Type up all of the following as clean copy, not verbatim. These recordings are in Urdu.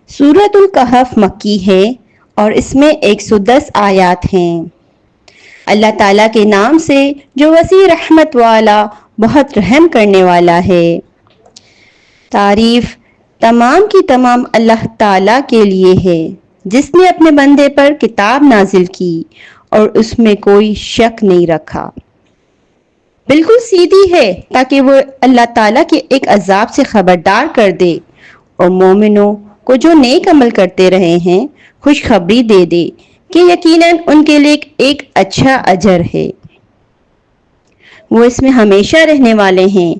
سورۃ الکہف مکی ہے اور اس میں 110 آیات ہیں۔ اللہ تعالیٰ کے نام سے جو وسیع رحمت والا، بہت رحم کرنے والا ہے۔ تعریف تمام کی تمام اللہ تعالیٰ کے لیے ہے، جس نے اپنے بندے پر کتاب نازل کی اور اس میں کوئی شک نہیں رکھا۔ بالکل سیدھی ہے تاکہ وہ اللہ تعالیٰ کے ایک عذاب سے خبردار کر دے اور مومنوں کو جو نیک عمل کرتے رہے ہیں خوشخبری دے دے کہ یقیناً ان کے لیے ایک اچھا اجر ہے۔ وہ اس میں ہمیشہ رہنے والے ہیں۔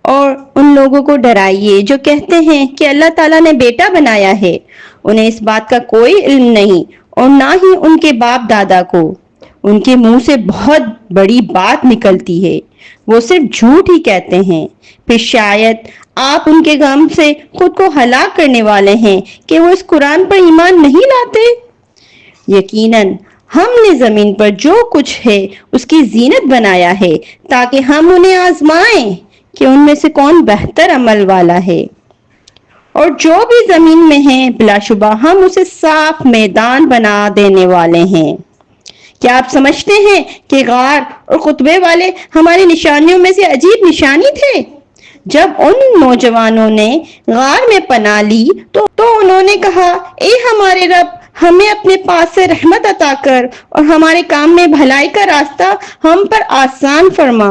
اور ان لوگوں کو ڈرائیے جو کہتے ہیں کہ اللہ تعالیٰ نے بیٹا بنایا ہے، انہیں اس بات کا کوئی علم نہیں اور نہ ہی ان کے باپ دادا کو۔ ان کے منہ سے بہت بڑی بات نکلتی ہے، وہ صرف جھوٹ ہی کہتے ہیں۔ پھر شاید آپ ان کے غم سے خود کو ہلاک کرنے والے ہیں کہ وہ اس قرآن پر ایمان نہیں لاتے۔ یقیناً ہم نے زمین پر جو کچھ ہے اس کی زینت بنایا ہے تاکہ ہم انہیں آزمائیں کہ ان میں سے کون بہتر عمل والا ہے۔ اور جو بھی زمین میں ہے بلا شبہ ہم اسے صاف میدان بنا دینے والے ہیں۔ کیا آپ سمجھتے ہیں کہ غار اور خطبے والے ہماری نشانیوں میں سے عجیب نشانی تھے؟ جب ان نوجوانوں نے غار میں پناہ لی تو انہوں نے کہا، اے ہمارے رب، ہمیں اپنے پاس سے رحمت عطا کر اور ہمارے کام میں بھلائی کا راستہ ہم پر آسان فرما۔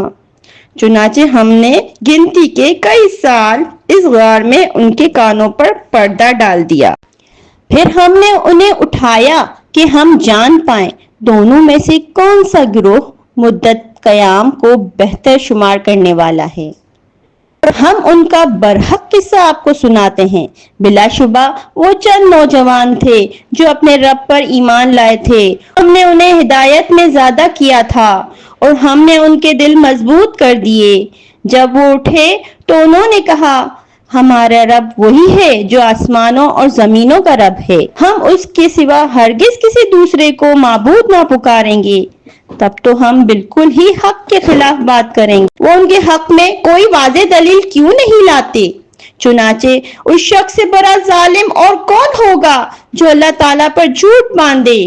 چنانچہ ہم نے گنتی کے کئی سال اس غار میں ان کے کانوں پر پردہ ڈال دیا۔ پھر ہم نے انہیں اٹھایا کہ ہم جان پائیں دونوں میں سے کون سا گروہ مدت قیام کو بہتر شمار کرنے والا ہے۔ ہم ان کا برحق قصہ آپ کو سناتے ہیں۔ بلا شبہ وہ چند نوجوان تھے جو اپنے رب پر ایمان لائے تھے۔ ہم نے انہیں ہدایت میں زیادہ کیا تھا اور ہم نے ان کے دل مضبوط کر دیے۔ جب وہ اٹھے تو انہوں نے کہا، ہمارا رب وہی ہے جو آسمانوں اور زمینوں کا رب ہے، ہم اس کے سوا ہرگز کسی دوسرے کو معبود نہ پکاریں گے۔ تب تو ہم بالکل ہی حق کے خلاف بات کریں گے۔ وہ ان کے حق میں کوئی واضح دلیل کیوں نہیں لاتے؟ چنانچہ اس شخص سے بڑا ظالم اور کون ہوگا جو اللہ تعالیٰ پر جھوٹ باندھے؟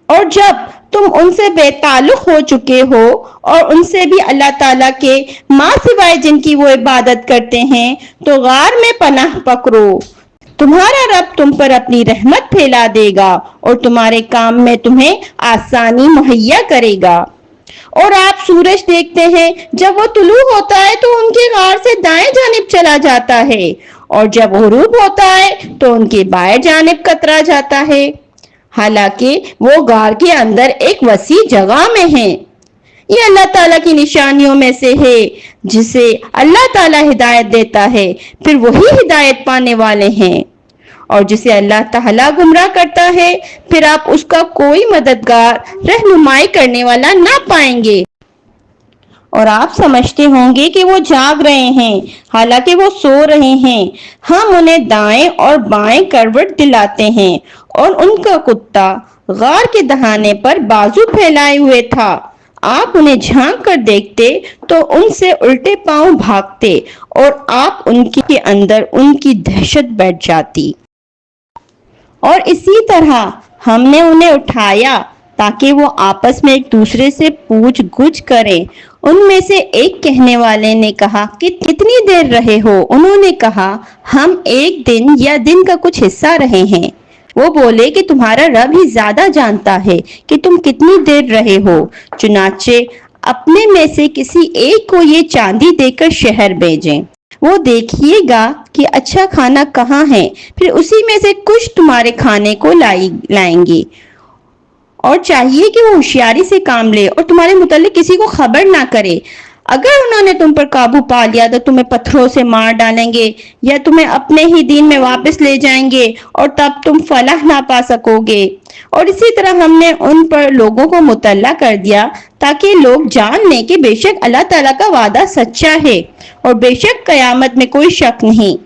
اور جب تم ان سے بے تعلق ہو چکے ہو اور ان سے بھی اللہ تعالیٰ کے ماں سوائے جن کی وہ عبادت کرتے ہیں تو غار میں پناہ پکڑو، تمہارا رب تم پر اپنی رحمت پھیلا دے گا اور تمہارے کام میں تمہیں آسانی مہیا کرے گا۔ اور آپ سورج دیکھتے ہیں، جب وہ طلوع ہوتا ہے تو ان کے غار سے دائیں جانب چلا جاتا ہے اور جب غروب ہوتا ہے تو ان کے بائیں جانب کترا جاتا ہے، حالانکہ وہ غار کے اندر ایک وسیع جگہ میں ہیں۔ یہ اللہ تعالیٰ کی نشانیوں میں سے ہے۔ جسے اللہ تعالیٰ ہدایت دیتا ہے پھر وہی ہدایت پانے والے ہیں، اور جسے اللہ تعالیٰ گمراہ کرتا ہے پھر آپ اس کا کوئی مددگار رہنمائی کرنے والا نہ پائیں گے۔ اور آپ سمجھتے ہوں گے کہ وہ جاگ رہے ہیں حالانکہ وہ سو رہے ہیں۔ ہم انہیں دائیں اور بائیں کروٹ دلاتے ہیں اور ان کا کتا غار کے دہانے پر بازو پھیلائے ہوئے تھا۔ آپ انہیں جھانک کر دیکھتے تو ان سے الٹے پاؤں بھاگتے اور آپ ان کے اندر ان کی دہشت بیٹھ جاتی۔ اور اسی طرح ہم نے انہیں اٹھایا تاکہ وہ آپس میں ایک دوسرے سے پوچھ گچھ کریں۔ ان میں سے ایک کہنے والے نے کہا کہ کتنی دیر رہے ہو؟ انہوں نے کہا، ہم ایک دن یا دن کا کچھ حصہ رہے ہیں۔ وہ بولے کہ تمہارا رب ہی زیادہ جانتا ہے کہ تم کتنی دیر رہے ہو۔ چنانچہ اپنے میں سے کسی ایک کو یہ چاندی دے کر شہر بھیجیں، وہ دیکھیے گا کہ اچھا کھانا کہاں ہے، پھر اسی میں سے کچھ تمہارے کھانے کو لائیں گے۔ اور چاہیے کہ وہ ہوشیاری سے کام لے اور تمہارے متعلق کسی کو خبر نہ کرے۔ اگر انہوں نے تم پر قابو پا لیا تو تمہیں پتھروں سے مار ڈالیں گے یا تمہیں اپنے ہی دین میں واپس لے جائیں گے اور تب تم فلاح نہ پا سکو گے۔ اور اسی طرح ہم نے ان پر لوگوں کو مطلع کر دیا تاکہ لوگ جان لیں کہ بے شک اللہ تعالیٰ کا وعدہ سچا ہے اور بے شک قیامت میں کوئی شک نہیں۔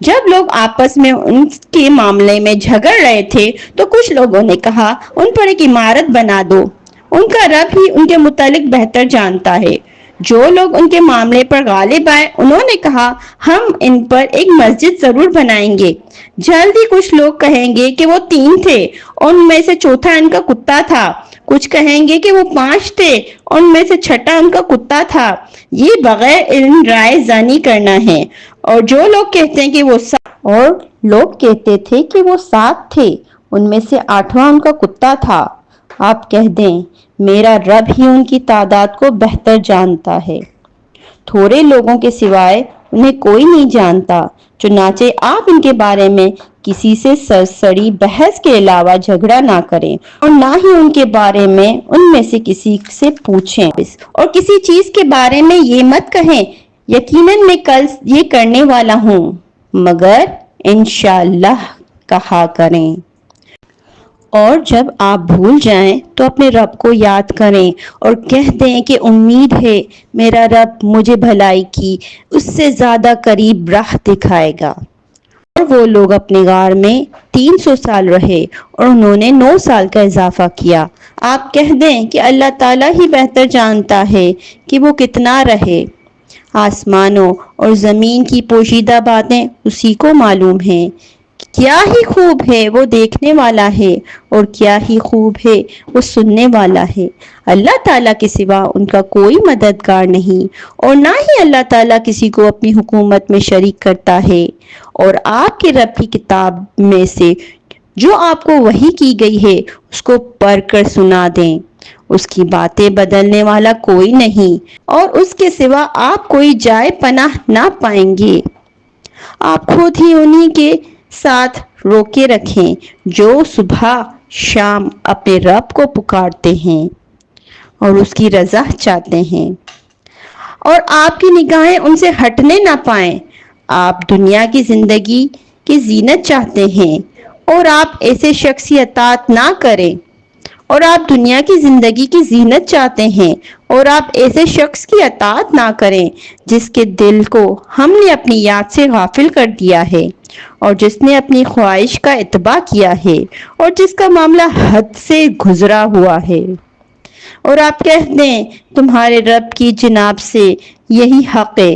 جب لوگ آپس میں ان کے معاملے میں جھگڑ رہے تھے تو کچھ لوگوں نے کہا، ان پر ایک عمارت بنا دو، ان کا رب ہی ان کے متعلق بہتر جانتا ہے۔ جو لوگ ان کے معاملے پر غالب آئے انہوں نے کہا ہم ان پر ایک مسجد ضرور بنائیں گے۔ جلد ہی کچھ لوگ کہیں گے کہ وہ 3 تھے اور ان میں سے چوتھا ان کا کتا تھا، کچھ کہیں گے کہ وہ 5 تھے اور ان میں سے چھٹا ان کا کتا تھا۔ یہ بغیر علم رائے زنی کرنا ہے۔ اور جو لوگ کہتے ہیں کہ وہ 7 تھے، ان میں سے 8واں ان کا کتا تھا۔ آپ کہہ دیں میرا رب ہی ان کی تعداد کو بہتر جانتا ہے، تھوڑے لوگوں کے سوائے انہیں کوئی نہیں جانتا۔ چنانچہ آپ ان کے بارے میں کسی سے سرسری بحث کے علاوہ جھگڑا نہ کریں اور نہ ہی ان کے بارے میں ان میں سے کسی سے پوچھیں، اور کسی چیز کے بارے میں یہ مت کہیں یقیناً میں کل یہ کرنے والا ہوں، مگر انشاءاللہ کہا کریں۔ اور جب آپ بھول جائیں تو اپنے رب کو یاد کریں اور کہہ دیں کہ امید ہے میرا رب مجھے بھلائی کی اس سے زیادہ قریب راہ دکھائے گا۔ اور وہ لوگ اپنے غار میں 300 سال رہے اور انہوں نے 9 سال کا اضافہ کیا۔ آپ کہہ دیں کہ اللہ تعالیٰ ہی بہتر جانتا ہے کہ وہ کتنا رہے۔ آسمانوں اور زمین کی پوشیدہ باتیں اسی کو معلوم ہیں۔ کیا ہی خوب ہے وہ دیکھنے والا ہے اور کیا ہی خوب ہے وہ سننے والا ہے۔ اللہ تعالیٰ کے سوا ان کا کوئی مددگار نہیں اور نہ ہی اللہ تعالیٰ کسی کو اپنی حکومت میں شریک کرتا ہے۔ اور آپ کے رب کی کتاب میں سے جو آپ کو وحی کی گئی ہے اس کو پڑھ کر سنا دیں۔ اس کی باتیں بدلنے والا کوئی نہیں اور اس کے سوا آپ کوئی جائے پناہ نہ پائیں گے۔ آپ خود ہی انہی کے ساتھ روکے رکھیں جو صبح شام اپنے رب کو پکارتے ہیں اور اس کی رضا چاہتے ہیں، اور آپ کی نگاہیں ان سے ہٹنے نہ پائیں۔ آپ دنیا کی زندگی کی زینت چاہتے ہیں اور آپ ایسے شخص کی اطاعت نہ کریں اور آپ دنیا کی زندگی کی زینت چاہتے ہیں اور آپ ایسے شخص کی اطاعت نہ کریں جس کے دل کو ہم نے اپنی یاد سے غافل کر دیا ہے اور جس نے اپنی خواہش کا اتباع کیا ہے اور جس کا معاملہ حد سے گزرا ہوا ہے۔ اور آپ کہہ دیں تمہارے رب کی جناب سے یہی حق ہے،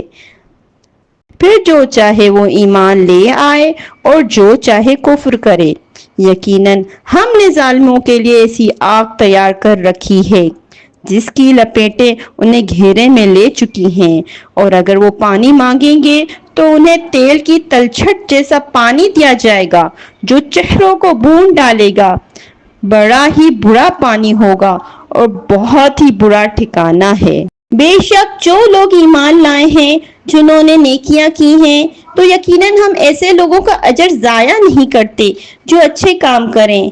پھر جو چاہے وہ ایمان لے آئے اور جو چاہے کفر کرے۔ یقیناً ہم نے ظالموں کے لیے ایسی آگ تیار کر رکھی ہے جس کی لپیٹیں انہیں گھیرے میں لے چکی ہیں، اور اگر وہ پانی مانگیں گے تو انہیں تیل کی تلچھٹ جیسا پانی دیا جائے گا جو چہروں کو بھون ڈالے گا۔ بڑا ہی برا پانی ہوگا اور بہت ہی برا ٹھکانہ ہے۔ بے شک جو لوگ ایمان لائے ہیں جنہوں نے نیکیاں کی ہیں تو یقیناً ہم ایسے لوگوں کا اجر ضائع نہیں کرتے جو اچھے کام کریں۔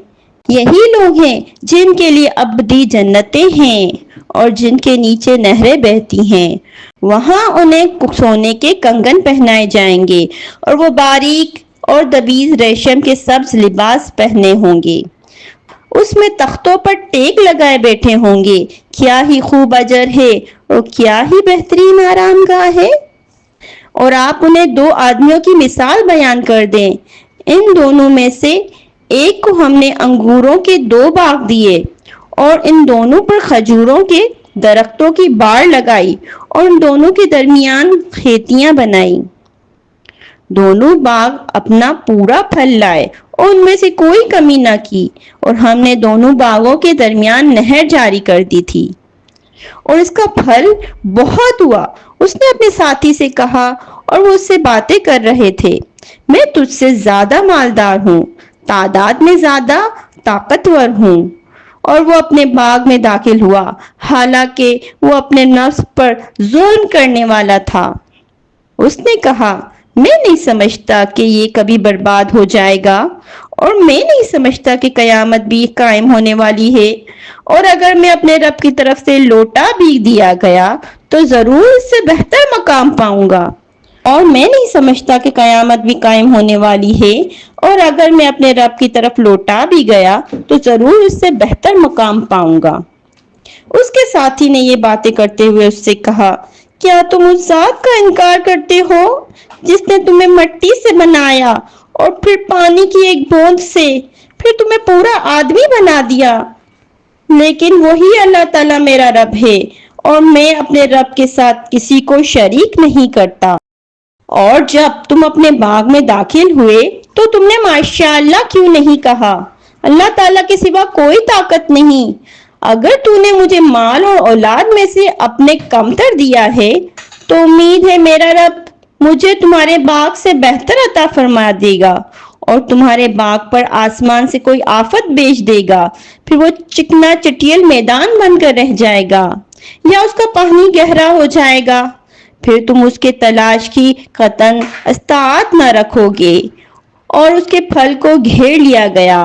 یہی لوگ ہیں جن کے لیے ابدی جنتیں ہیں اور جن کے نیچے نہریں بہتی ہیں، وہاں انہیں سونے کے کنگن پہنائے جائیں گے اور وہ باریک اور دبیز ریشم کے سبز لباس پہنے ہوں گے، اس میں تختوں پر ٹیک لگائے بیٹھے ہوں گے۔ کیا ہی خوب اجر ہے اور کیا ہی بہترین آرام گاہ ہے۔ اور آپ انہیں 2 آدمیوں کی مثال بیان کر دیں، ان دونوں میں سے ایک کو ہم نے انگوروں کے 2 باغ دیے اور ان دونوں پر کھجوروں کے درختوں کی باڑ لگائی اور ان دونوں کے درمیان کھیتیاں بنائیں۔ دونوں باغ اپنا پورا پھل لائے اور ان میں سے کوئی کمی نہ کی، اور ہم نے دونوں باغوں کے درمیان نہر جاری کر دی تھی اور اس کا پھل بہت ہوا۔ اس نے اپنے ساتھی سے کہا اور وہ اس سے باتیں کر رہے تھے، میں تجھ سے زیادہ مالدار ہوں، تعداد میں زیادہ طاقتور ہوں۔ اور وہ اپنے باغ میں داخل ہوا حالانکہ وہ اپنے نفس پر ظلم کرنے والا تھا۔ اس نے کہا میں نہیں سمجھتا کہ یہ کبھی برباد ہو جائے گا، اور میں نہیں سمجھتا کہ قیامت بھی قائم ہونے والی ہے، اور اگر میں اپنے رب کی طرف سے لوٹا بھی دیا گیا تو ضرور اس سے بہتر مقام پاؤں گا، اور میں نہیں سمجھتا کہ قیامت بھی قائم ہونے والی ہے، اور اگر میں اپنے رب کی طرف لوٹا بھی گیا تو ضرور اس سے بہتر مقام پاؤں گا۔ اس کے ساتھی نے یہ باتیں کرتے ہوئے اس سے کہا کیا تم اس ذات کا انکار کرتے ہو جس نے تمہیں مٹی سے بنایا اور پھر پانی کی ایک بوند سے پھر تمہیں پورا آدمی بنا دیا؟ لیکن وہی اللہ تعالیٰ میرا رب ہے اور میں اپنے رب کے ساتھ کسی کو شریک نہیں کرتا۔ اور جب تم اپنے باغ میں داخل ہوئے تو تم نے ماشاءاللہ کیوں نہیں کہا؟ اللہ تعالیٰ کے سوا کوئی طاقت نہیں۔ اگر تو نے مجھے مال اور اولاد میں سے اپنے کمتر دیا ہے تو امید ہے میرا رب مجھے تمہارے باغ سے بہتر عطا فرما دے گا، اور تمہارے باغ پر آسمان سے کوئی آفت بھیج دے گا، پھر وہ چکنا چٹیل میدان بن کر رہ جائے گا، یا اس کا پانی گہرا ہو جائے گا، پھر تم اس کے تلاش کی قطعاً استطاعت نہ رکھو گے، اور اس کے پھل کو گھیر لیا گیا،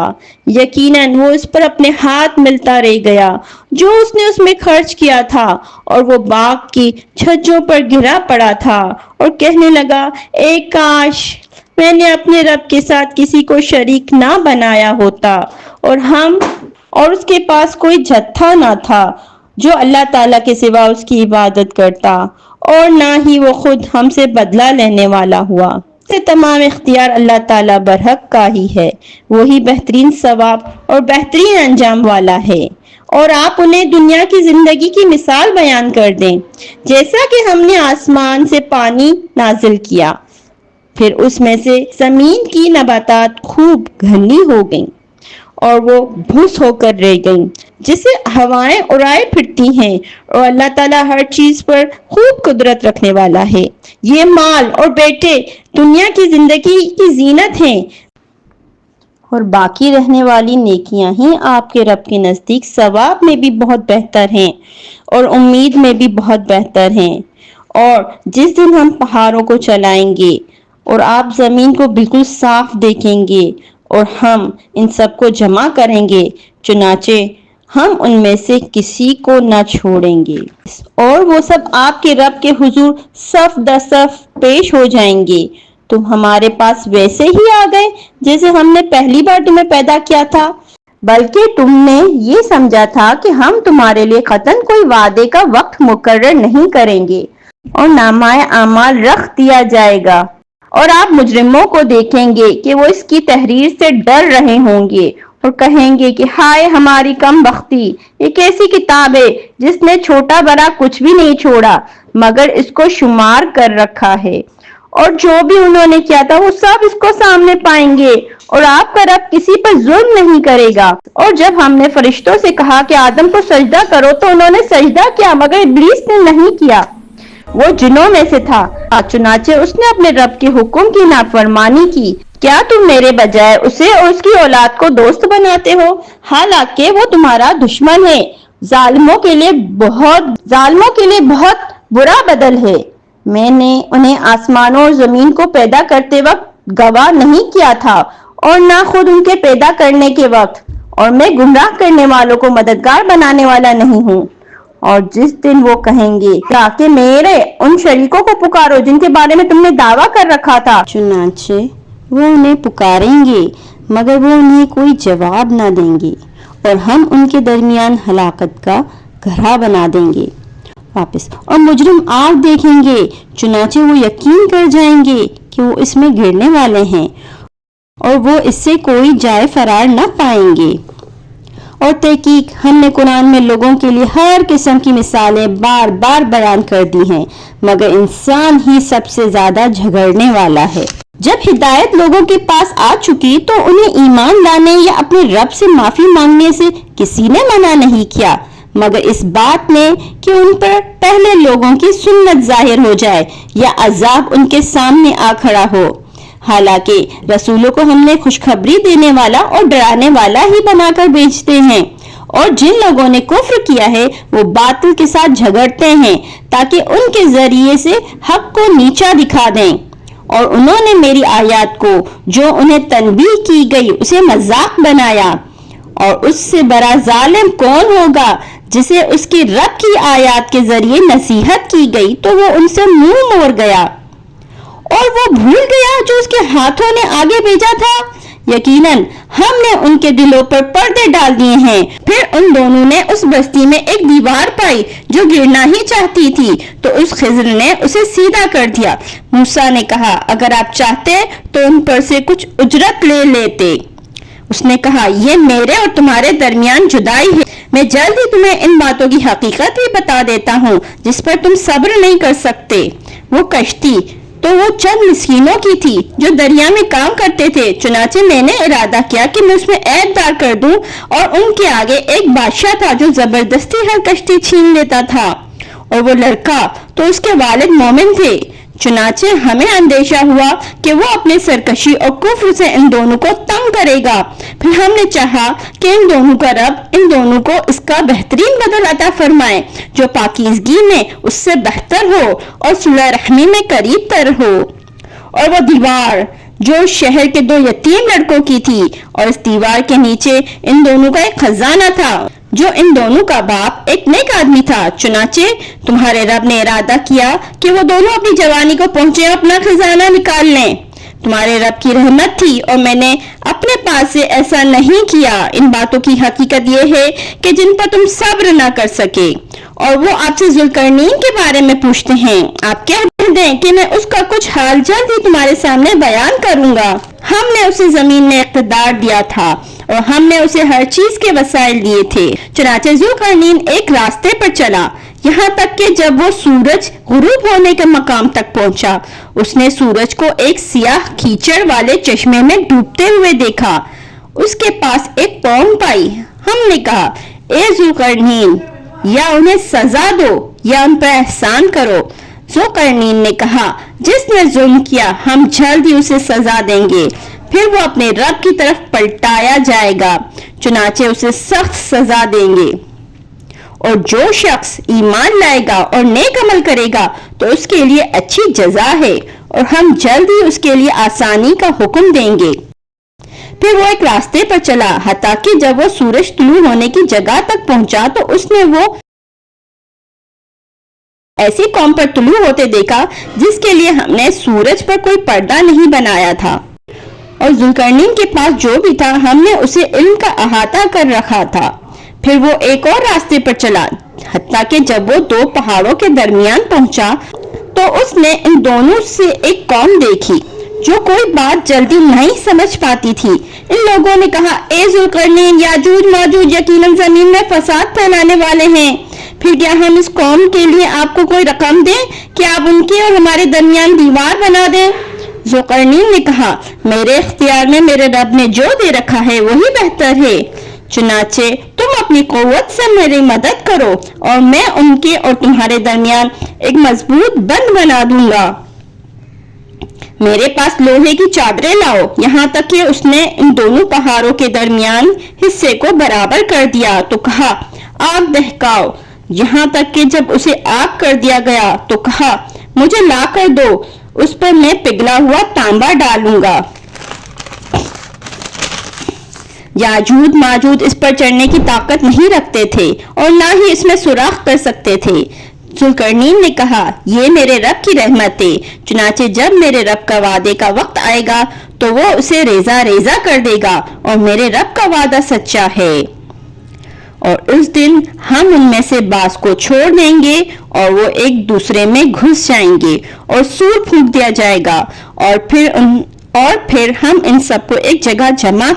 یقیناً وہ اس پر اپنے ہاتھ ملتا رہ گیا جو اس نے اس میں خرچ کیا تھا، اور وہ باغ کی چھجوں پر گرا پڑا تھا اور کہنے لگا، اے کاش میں نے اپنے رب کے ساتھ کسی کو شریک نہ بنایا ہوتا، اور اس کے پاس کوئی جتھا نہ تھا جو اللہ تعالیٰ کے سوا اس کی عبادت کرتا، اور نہ ہی وہ خود ہم سے بدلہ لینے والا ہوا۔ سے تمام اختیار اللہ تعالیٰ برحق کا ہی ہے، وہی بہترین ثواب اور بہترین انجام والا ہے۔ اور آپ انہیں دنیا کی زندگی کی مثال بیان کر دیں، جیسا کہ ہم نے آسمان سے پانی نازل کیا، پھر اس میں سے زمین کی نباتات خوب گھنی ہو گئیں اور وہ بھوس ہو کر رہ گئیں، جسے ہوائیں اڑائے پھرتی ہیں، اور اللہ تعالیٰ ہر چیز پر خوب قدرت رکھنے والا ہے۔ یہ مال اور بیٹے دنیا کی زندگی کی زینت ہیں، اور باقی رہنے والی نیکیاں ہی آپ کے رب کے نزدیک ثواب میں بھی بہت بہتر ہیں اور امید میں بھی بہت بہتر ہیں۔ اور جس دن ہم پہاڑوں کو چلائیں گے اور آپ زمین کو بالکل صاف دیکھیں گے اور ہم ان سب کو جمع کریں گے، چنانچہ ہم ان میں سے کسی کو نہ چھوڑیں گے، اور وہ سب آپ کے رب کے حضور صف در صف پیش ہو جائیں گے۔ تم ہمارے پاس ویسے ہی آ گئے جیسے ہم نے پہلی بار تمہیں پیدا کیا تھا، بلکہ تم نے یہ سمجھا تھا کہ ہم تمہارے لیے قطعاً کوئی وعدے کا وقت مقرر نہیں کریں گے، اور نامہ اعمال رکھ دیا جائے گا، اور آپ مجرموں کو دیکھیں گے کہ وہ اس کی تحریر سے ڈر رہے ہوں گے اور کہیں گے کہ ہائے ہماری کم بختی، ایک ایسی کتاب ہے جس نے چھوٹا بڑا کچھ بھی نہیں چھوڑا مگر اس کو شمار کر رکھا ہے، اور جو بھی انہوں نے کیا تھا وہ سب اس کو سامنے پائیں گے، اور آپ کا رب کسی پر ظلم نہیں کرے گا۔ اور جب ہم نے فرشتوں سے کہا کہ آدم کو سجدہ کرو تو انہوں نے سجدہ کیا، مگر ابلیس نے نہیں کیا، وہ جنوں میں سے تھا، چنانچہ اس نے اپنے رب کے حکم کی نافرمانی کی۔ کیا تم میرے بجائے اسے اور اس کی اولاد کو دوست بناتے ہو، حالانکہ وہ تمہارا دشمن ہے؟ ظالموں کے لیے بہت برا بدل ہے۔ میں نے انہیں آسمانوں اور زمین کو پیدا کرتے وقت گواہ نہیں کیا تھا، اور نہ خود ان کے پیدا کرنے کے وقت، اور میں گمراہ کرنے والوں کو مددگار بنانے والا نہیں ہوں۔ اور جس دن وہ کہیں گے کہ میرے ان شریکوں کو پکارو جن کے بارے میں تم نے دعویٰ کر رکھا تھا، چنانچہ وہ انہیں پکاریں گے مگر وہ انہیں کوئی جواب نہ دیں گے، اور ہم ان کے درمیان ہلاکت کا گڑھا بنا دیں گے۔ اور مجرم آگ دیکھیں گے، چنانچہ وہ یقین کر جائیں گے کہ وہ اس میں گرنے والے ہیں، اور وہ اس سے کوئی جائے فرار نہ پائیں گے۔ اور تحقیق ہم نے قرآن میں لوگوں کے لیے ہر قسم کی مثالیں بار بار بیان کر دی ہیں، مگر انسان ہی سب سے زیادہ جھگڑنے والا ہے۔ جب ہدایت لوگوں کے پاس آ چکی تو انہیں ایمان لانے یا اپنے رب سے معافی مانگنے سے کسی نے منع نہیں کیا، مگر اس بات نے کہ ان پر پہلے لوگوں کی سنت ظاہر ہو جائے یا عذاب ان کے سامنے آ کھڑا ہو۔ حالانکہ رسولوں کو ہم نے خوشخبری دینے والا اور ڈرانے والا ہی بنا کر بھیجتے ہیں، اور جن لوگوں نے کفر کیا ہے وہ باطل کے ساتھ جھگڑتے ہیں تاکہ ان کے ذریعے سے حق کو نیچا دکھا دیں، اور انہوں نے میری آیات کو جو انہیں تنبیہ کی گئی اسے مذاق بنایا۔ اور اس سے بڑا ظالم کون ہوگا جسے اس کے رب کی آیات کے ذریعے نصیحت کی گئی تو وہ ان سے منہ موڑ گیا اور وہ بھول گیا جو اس کے ہاتھوں نے آگے بھیجا تھا۔ یقیناً ہم نے ان کے دلوں پر پردے ڈال دیے ہیں۔ پھر ان دونوں نے اس بستی میں ایک دیوار پائی جو گرنا ہی چاہتی تھی، تو اس خضر نے اسے سیدھا کر دیا۔ موسیٰ نے کہا اگر آپ چاہتے تو ان پر سے کچھ اجرت لے لیتے۔ اس نے کہا یہ میرے اور تمہارے درمیان جدائی ہے، میں جلد ہی تمہیں ان باتوں کی حقیقت بھی بتا دیتا ہوں جس پر تم صبر نہیں کر سکتے۔ وہ کشتی تو وہ چند مسکینوں کی تھی جو دریا میں کام کرتے تھے، چنانچہ میں نے ارادہ کیا کہ میں اس میں عیب دار کر دوں، اور ان کے آگے ایک بادشاہ تھا جو زبردستی ہر کشتی چھین لیتا تھا، اور وہ لڑکا تو اس کے والد مومن تھے۔ چنانچہ ہمیں اندیشہ ہوا کہ وہ اپنے سرکشی اور کفر سے ان دونوں کو تنگ کرے گا، پھر ہم نے چاہا کہ ان دونوں کا رب ان دونوں کو اس کا بہترین بدل عطا فرمائے جو پاکیزگی میں اس سے بہتر ہو اور صلح رحمی میں قریب تر ہو۔ اور وہ دیوار جو شہر کے 2 یتیم لڑکوں کی تھی، اور اس دیوار کے نیچے ان دونوں کا ایک خزانہ تھا جو ان دونوں کا باپ ایک نیک آدمی تھا۔ چنانچہ تمہارے رب نے ارادہ کیا کہ وہ دونوں اپنی جوانی کو پہنچے اپنا خزانہ نکال لیں۔ تمہارے رب کی رحمت تھی اور میں نے اپنے پاس سے ایسا نہیں کیا۔ ان باتوں کی حقیقت یہ ہے کہ جن پر تم صبر نہ کر سکے۔ اور وہ آپ سے ذوالقرنین کے بارے میں پوچھتے ہیں، آپ کہہ دیں کہ میں اس کا کچھ حال جلد ہی تمہارے سامنے بیان کروں گا۔ ہم نے اسے زمین میں اقتدار دیا تھا اور ہم نے اسے ہر چیز کے وسائل دیے تھے۔ چنانچہ ذوالقرنین ایک راستے پر چلا، یہاں تک کہ جب وہ سورج غروب ہونے کے مقام تک پہنچا، اس نے سورج کو ایک سیاہ کیچڑ والے چشمے میں ڈوبتے ہوئے دیکھا۔ اس کے پاس ایک پونگ پائی۔ ہم نے کہا، اے ذوالقرنین، یا انہیں سزا دو یا ان پر احسان کرو۔ ذوالقرنین نے کہا، جس نے ظلم کیا ہم جلد ہی اسے سزا دیں گے، پھر وہ اپنے رب کی طرف پلٹایا جائے گا، چنانچہ اسے سخت سزا دیں گے۔ اور جو شخص ایمان لائے گا اور نیک عمل کرے گا تو اس کے لیے اچھی جزا ہے، اور ہم جلد ہی اس کے لیے آسانی کا حکم دیں گے۔ پھر وہ ایک راستے پر چلا، حتیٰ کہ جب وہ سورج طلوع ہونے کی جگہ تک پہنچا تو اس نے وہ ایسی قوم پر طلوع ہوتے دیکھا جس کے لیے ہم نے سورج پر کوئی پردہ نہیں بنایا تھا، اور ذوالقرنین کے پاس جو بھی تھا ہم نے اسے علم کا احاطہ کر رکھا تھا۔ پھر وہ ایک اور راستے پر چلا، حتیٰ کہ جب وہ 2 پہاڑوں کے درمیان پہنچا تو اس نے ان دونوں سے ایک قوم دیکھی جو کوئی بات جلدی نہیں سمجھ پاتی تھی۔ ان لوگوں نے کہا، اے ذوالقرنین، یاجوج ماجوج یقیناً زمین میں فساد پھیلانے والے ہیں، پھر کیا ہم اس قوم کے لیے آپ کو کوئی رقم دیں کہ آپ ان کے اور ہمارے درمیان دیوار بنا دیں؟ ذوالقرنین نے کہا، میرے اختیار میں میرے رب نے جو دے رکھا ہے وہی بہتر ہے، چنانچہ تم اپنی قوت سے میری مدد کرو اور میں ان کے اور تمہارے درمیان ایک مضبوط بند بنا دوں گا۔ میرے پاس لوہے کی چادریں لاؤ۔ یہاں تک کہ اس نے ان دونوں پہاڑوں کے درمیان حصے کو برابر کر دیا تو کہا، آگ دہکاؤ۔ یہاں تک کہ جب اسے آگ کر دیا گیا تو کہا، مجھے لا کر دو، اس پر میں پگھلا ہوا تانبا ڈالوں گا۔ یاجوج ماجوج اس پر چڑھنے کی طاقت نہیں رکھتے تھے اور نہ ہی اس میں سوراخ کر سکتے تھے۔ ذوالقرنین نے کہا، یہ میرے رب کی رحمت ہے، چنانچہ جب میرے رب کا وعدے کا وقت آئے گا تو وہ اسے ریزہ ریزہ کر دے گا، اور میرے رب کا وعدہ سچا ہے۔ اور اس دن ہم ان میں سے بعض کو چھوڑ دیں گے اور وہ ایک دوسرے میں گھس جائیں گے اور سور پھونک دیا جائے گا، اور پھر ہم ان سب کو ایک جگہ جمع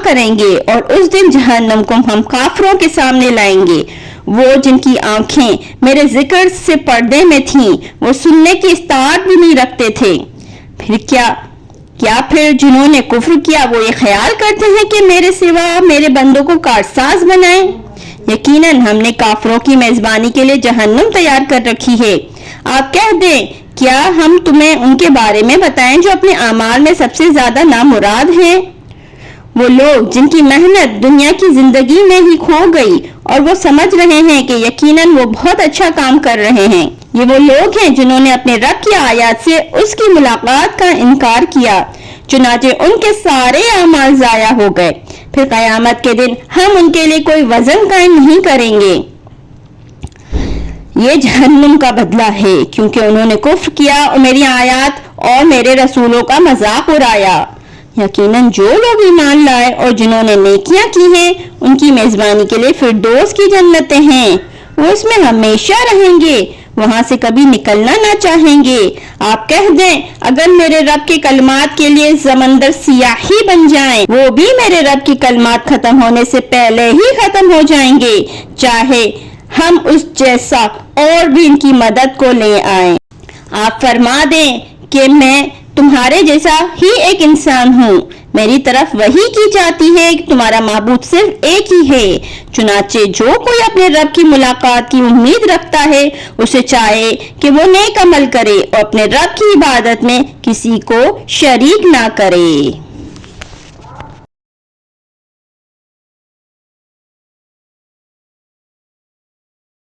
کریں گے اور اس دن جہنم کو ہم کافروں کے سامنے لائیں گے۔ وہ جن کی آنکھیں میرے ذکر سے پردے میں تھیں وہ سننے کی استطاعت بھی نہیں رکھتے تھے۔ پھر جنہوں نے کفر کیا وہ یہ خیال کرتے ہیں کہ میرے سوا میرے بندوں کو کارساز بنائیں۔ یقیناً ہم نے کافروں کی میزبانی کے لیے جہنم تیار کر رکھی ہے۔ آپ کہہ دیں، کیا ہم تمہیں ان کے بارے میں بتائیں جو اپنے اعمال میں سب سے زیادہ نامراد ہیں؟ وہ لوگ جن کی محنت دنیا کی زندگی میں ہی کھو گئی اور وہ سمجھ رہے ہیں کہ یقیناً وہ بہت اچھا کام کر رہے ہیں۔ یہ وہ لوگ ہیں جنہوں نے اپنے رب کی آیات سے اس کی ملاقات کا انکار کیا، چنانچہ ان کے سارے اعمال ضائع ہو گئے۔ پھر قیامت کے دن ہم ان کے لیے کوئی وزن قائم نہیں کریں گے۔ یہ جہنم کا بدلہ ہے کیونکہ انہوں نے کفر کیا اور میری آیات اور میرے رسولوں کا مذاق اڑایا۔ یقیناً جو لوگ ایمان لائے اور جنہوں نے نیکیاں کی ہیں ان کی میزبانی کے لیے فردوس کی جنتیں ہیں، وہ اس میں ہمیشہ رہیں گے۔ وہاں سے کبھی نکلنا نہ چاہیں گے۔ آپ کہہ دیں اگر میرے رب کے کلمات کے لیے سمندر سیاہی بن جائیں، وہ بھی میرے رب کی کلمات ختم ہونے سے پہلے ہی ختم ہو جائیں گے، چاہے ہم اس جیسا اور بھی ان کی مدد کو لے آئیں۔ آپ فرما دیں کہ میں تمہارے جیسا ہی ایک انسان ہوں، میری طرف وحی کی جاتی ہے کہ تمہارا معبود صرف ایک ہی ہے۔ چنانچہ جو کوئی اپنے رب کی ملاقات کی امید رکھتا ہے، اسے چاہے کہ وہ نیک عمل کرے اور اپنے رب کی عبادت میں کسی کو شریک نہ کرے۔